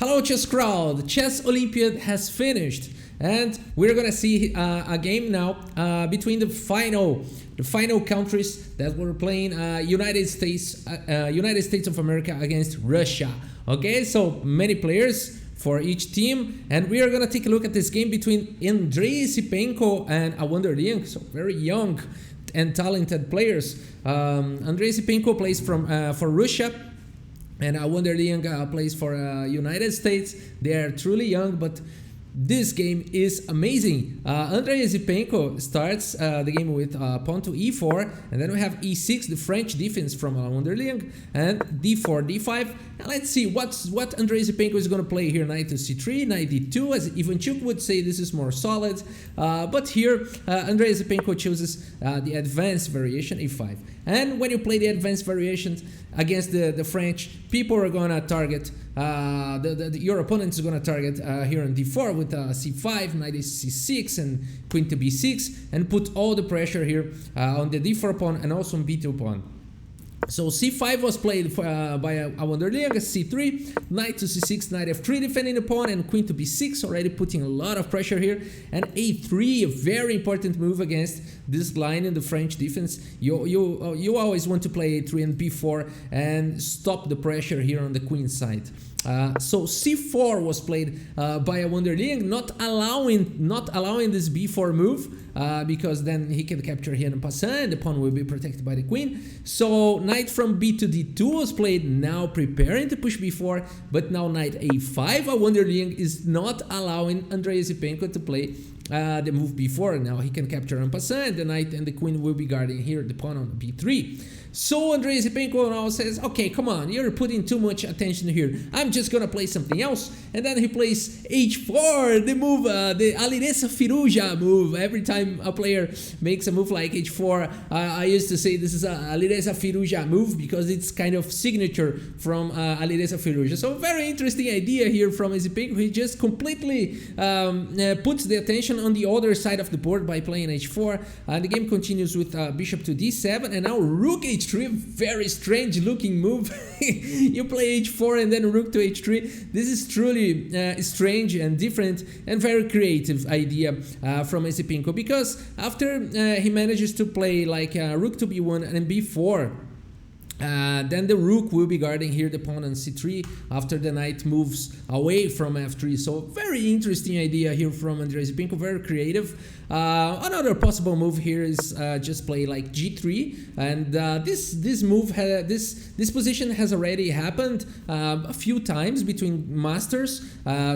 Hello chess crowd, Chess Olympiad has finished and we're gonna see a game now between the final countries that were playing United States of America against Russia. Okay, so many players for each team, and we are gonna take a look at this game between Andrey Esipenko and Awonder Liang, so very young and talented players. Andrey Esipenko plays for Russia, and Awonder Liang plays for United States. They are truly young, but this game is amazing. Andrey Esipenko starts the game with pawn to e4, and then we have e6, the French defense from Awonder Liang, and d4, d5. And let's see what Andrey Esipenko is going to play here. Knight to c3, knight d2, as Ivanchuk would say, this is more solid. But here, Andrey Esipenko chooses the advanced variation, e5. And when you play the advanced variations against the French, people are going to target, your opponent is going to target here on d4 with c5, knight is c6, and queen to b6, and put all the pressure here on the d4 pawn and also on b2 pawn. So c5 was played by Awonder Liang, c3, knight to c6, knight f3 defending the pawn, and queen to b6, already putting a lot of pressure here, and a3, a very important move against this line in the French defense. You always want to play a3 and b4 and stop the pressure here on the queen side. So c4 was played by Awonder Liang, not allowing this b4 move, because then he can capture here en passant, the pawn will be protected by the queen. So knight from b to d2 was played, now preparing to push b4, but now knight a5. Awonder Liang is not allowing Andrey Esipenko to play the move b4. Now he can capture en passant, the knight and the queen will be guarding here the pawn on b3. So Andrey Esipenko now says, okay, come on, you're putting too much attention here. I'm just gonna play something else. And then he plays h4, the move, the Alireza Firuja move. Every time a player makes a move like h4, I used to say this is a Alireza Firuja move because it's kind of signature from Alireza Firuja. So very interesting idea here from Esipenko. He just completely puts the attention on the other side of the board by playing h4. And the game continues with bishop to d7, and now rook h3, very strange looking move. You play h4 and then rook to h3. This is truly strange and different and very creative idea from Esipenko, because after he manages to play like rook to b1 and b4, then the rook will be guarding here the pawn on c3 after the knight moves away from f3. So very interesting idea here from Andrey Esipenko, very creative. Another possible move here is just play like g3, and this move, this position has already happened a few times between masters,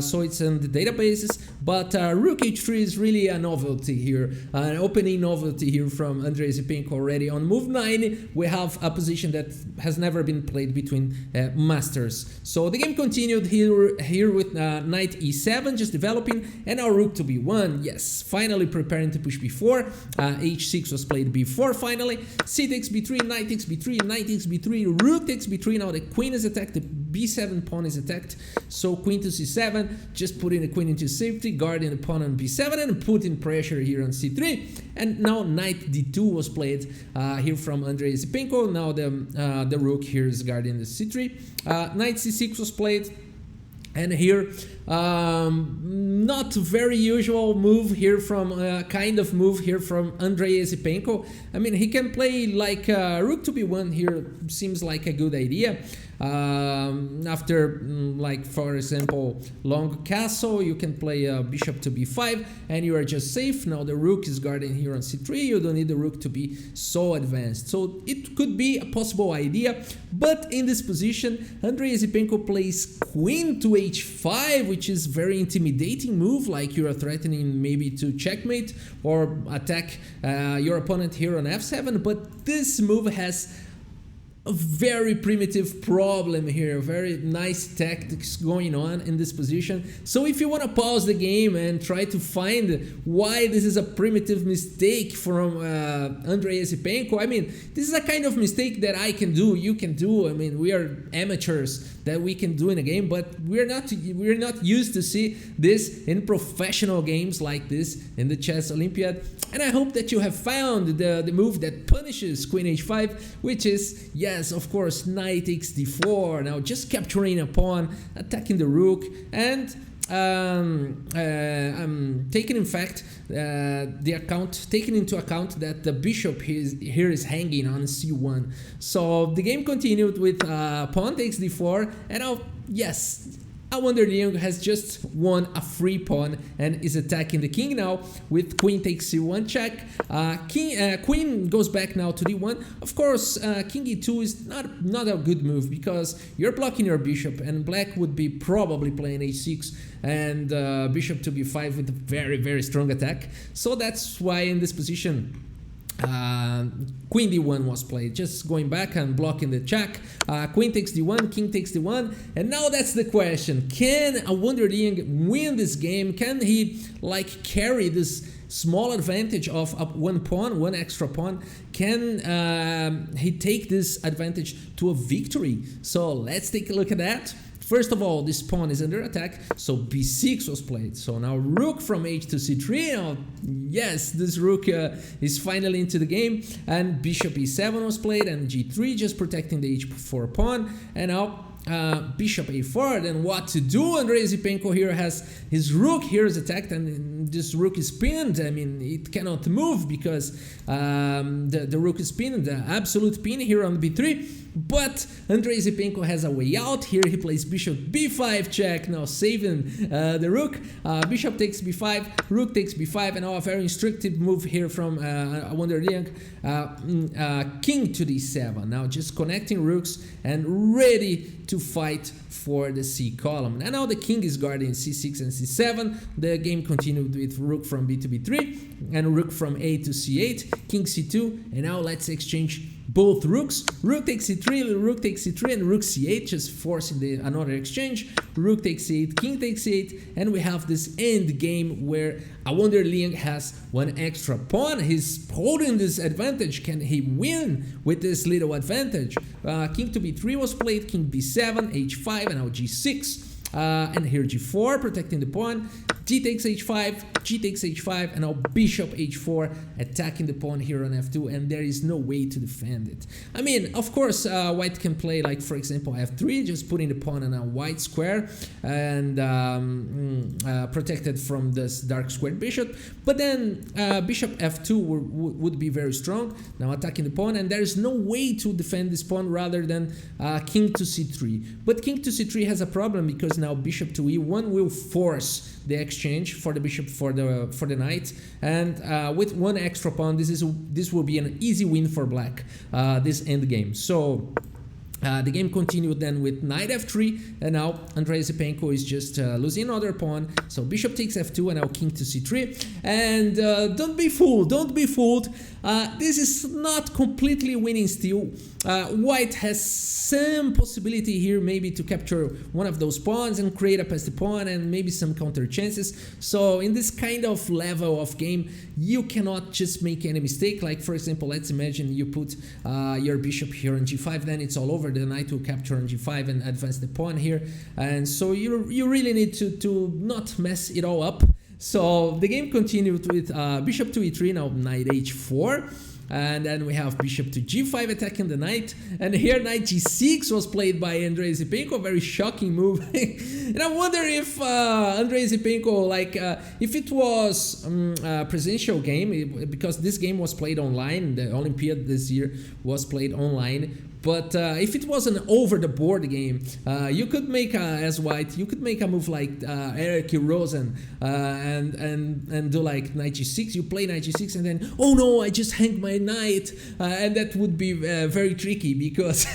so it's in the databases. But rook h3 is really a novelty here, an opening novelty here from Andrey Esipenko already. On move 9, we have a position that has never been played between masters. So the game continued here with knight e7 just developing, and now rook to b1. Yes, finally preparing to push b4. h6 was played b4 finally. C takes b3, knight takes b3, knight takes b3, rook takes b3. Now the queen is attacked, the b7 pawn is attacked. So queen to c7, just putting the queen into safety, guarding the pawn on b7, and putting pressure here on c3. And now knight d2 was played here from Andrey Esipenko. Now the rook here is guarding the c3. Knight c6 was played, and here not very usual move here from kind of move here from Andrey Esipenko. I mean, he can play like rook to b1 here, seems like a good idea. After like for example long castle, you can play bishop to b5 and you are just safe. Now the rook is guarding here on c3, you don't need the rook to be so advanced. So it could be a possible idea, but in this position Andrey Esipenko plays queen to h5, which is very intimidating move, like you are threatening maybe to checkmate or attack your opponent here on f7. But this move has a very primitive problem here, very nice tactics going on in this position. So if you want to pause the game and try to find why this is a primitive mistake from Andrey Esipenko, I mean, this is a kind of mistake that I can do, you can do. I mean, we are amateurs that we can do in a game, but we're not used to see this in professional games like this in the Chess Olympiad. And I hope that you have found the move that punishes queen h5, which is, yes, yes, of course, knight takes d4. Now just capturing a pawn, attacking the rook, and I'm taking, in fact, taking into account that the bishop here is hanging on c1. So the game continued with pawn takes d4, and now, yes, Awonder Liang has just won a free pawn and is attacking the king now with queen takes c1 check. Queen goes back now to d1. Of course, king e2 is not a good move because you're blocking your bishop, and black would be probably playing h6 and bishop to b5 with a very, very strong attack. So that's why in this position queen d1 was played, just going back and blocking the check. Queen takes d1, king takes d1, and now that's the question: can Awonder Liang win this game? Can he like carry this small advantage of one pawn, one extra pawn? Can he take this advantage to a victory? So let's take a look at that. First of all, this pawn is under attack, so b6 was played. So now rook from h to c3. Now, yes, this rook is finally into the game, and bishop e7 was played, and g3 just protecting the h4 pawn, and now bishop a4. Then what to do? Andrey Esipenko here has his rook here is attacked, and this rook is pinned. I mean, it cannot move because the rook is pinned, the absolute pin here on b3. But Andrey Esipenko has a way out here. He plays bishop b5 check, now saving the rook. Bishop takes b5, rook takes b5, and now a very instructive move here from Awonder Liang. King to d7. Now just connecting rooks and ready to fight for the c column. And now the king is guarding c6 and c7. The game continued with rook from b to b3 and rook from a to c8, king c2, and now let's exchange both rooks. Rook takes c3, rook takes c3, and rook c8, just forcing another exchange. Rook takes c8, king takes c8, and we have this end game where Awonder Liang has one extra pawn. He's holding this advantage. Can he win with this little advantage? King to b3 was played, king b7, h5, and now g6. And here g4, protecting the pawn. G takes h5, g takes h5, and now bishop h4, attacking the pawn here on f2, and there is no way to defend it. I mean, of course, white can play, like, for example, f3, just putting the pawn on a white square and protected from this dark squared bishop, but then bishop f2 would be very strong, now attacking the pawn, and there is no way to defend this pawn rather than king to c3. But king to c3 has a problem because now bishop to e1 will force the exchange for the bishop for the knight, and with one extra pawn, this will be an easy win for black, this end game. So the game continued then with knight f3, and now Andrey Esipenko is just losing another pawn. So bishop takes f2, and now king to c3. And don't be fooled, don't be fooled. This is not completely winning still. White has some possibility here maybe to capture one of those pawns and create a passed pawn and maybe some counter chances. So in this kind of level of game, you cannot just make any mistake. Like, for example, let's imagine you put your bishop here on g5, then it's all over. The knight will capture on g5 and advance the pawn here. And so you really need to not mess it all up. So the game continued with bishop to e3, now knight h4. And then we have bishop to g5 attacking the knight, and here knight g6 was played by Andrey Esipenko, very shocking move. And I wonder if Andrey Esipenko, like if it was a presidential game, because this game was played online, the Olympiad this year was played online. But if it was an over-the-board game, you could make as white, you could make a move like Eric Rosen and do like knight g6. You play knight g6, and then, oh no, I just hanged my knight, and that would be very tricky because,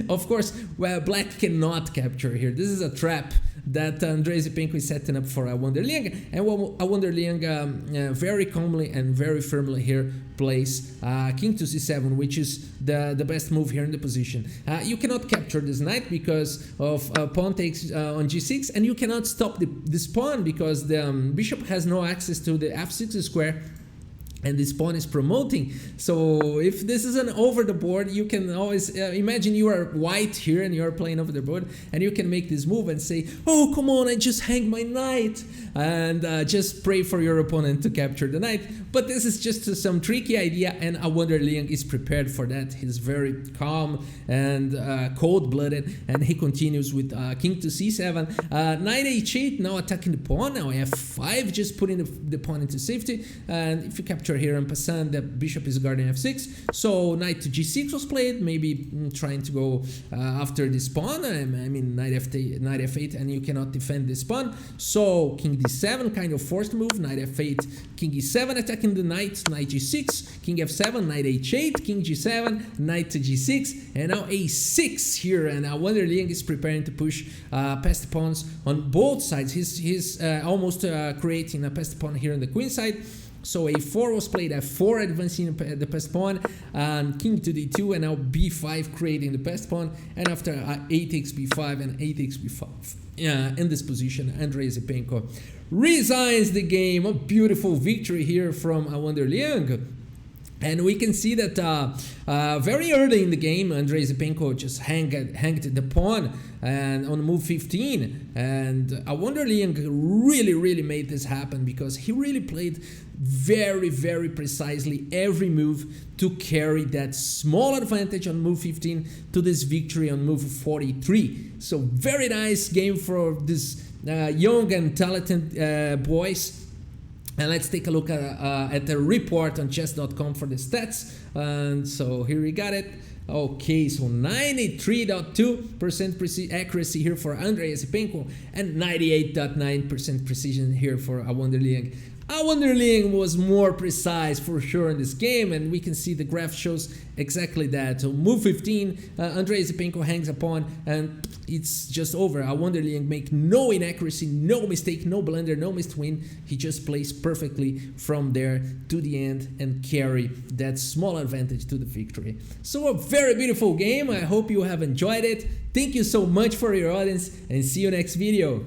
of course, black cannot capture here. This is a trap that Andrey Esipenko is setting up for Awonder Liang, and Awonder Liang very calmly and very firmly here plays king to c7, which is the best move here in the position. You cannot capture this knight because of pawn takes on g6, and you cannot stop this pawn because the bishop has no access to the f6 square. and this pawn is promoting. So if this is an over the board, you can always imagine you are white here and you're playing over the board, and you can make this move and say, oh, come on, I just hanged my knight, and just pray for your opponent to capture the knight. But this is just some tricky idea, and Awonder Liang is prepared for that. He's very calm and cold-blooded, and he continues with king to c7, knight h8, now attacking the pawn. Now f5, just putting the pawn into safety, and if you capture here en passant, the bishop is guarding f6. So knight to g6 was played, maybe trying to go after this pawn. I mean knight f8, and you cannot defend this pawn. So king d7, kind of forced move. Knight f8, king e7, attacking the knight. Knight g6, king f7, knight h8, king g7, knight to g6, and now a6 here. And Awonder Liang is preparing to push passed pawns on both sides. He's almost creating a passed pawn here on the queen side. So a4 was played, f4 advancing the passed pawn, and king to d2, and now b5 creating the passed pawn, and after a takes b5 and a takes b5, in this position, Andrey Esipenko resigns the game. A beautiful victory here from Awonder Liang. And we can see that very early in the game, Andrey Esipenko just hanged the pawn and on move 15. And Awonder Liang really made this happen, because he really played very precisely every move to carry that small advantage on move 15 to this victory on move 43. So very nice game for this young and talented boys. And let's take a look at the report on chess.com for the stats. And so here we got it. Okay, so 93.2% accuracy here for Andrey Esipenko, and 98.9% precision here for Awonder Liang. Awonder Liang was more precise for sure in this game, and we can see the graph shows exactly that. So move 15, Andrey Esipenko hangs a pawn, and it's just over. Awonder Liang make no inaccuracy, no mistake, no blunder, no missed win. He just plays perfectly from there to the end and carry that small advantage to the victory. So a very beautiful game. I hope you have enjoyed it. Thank you so much for your audience, and see you next video.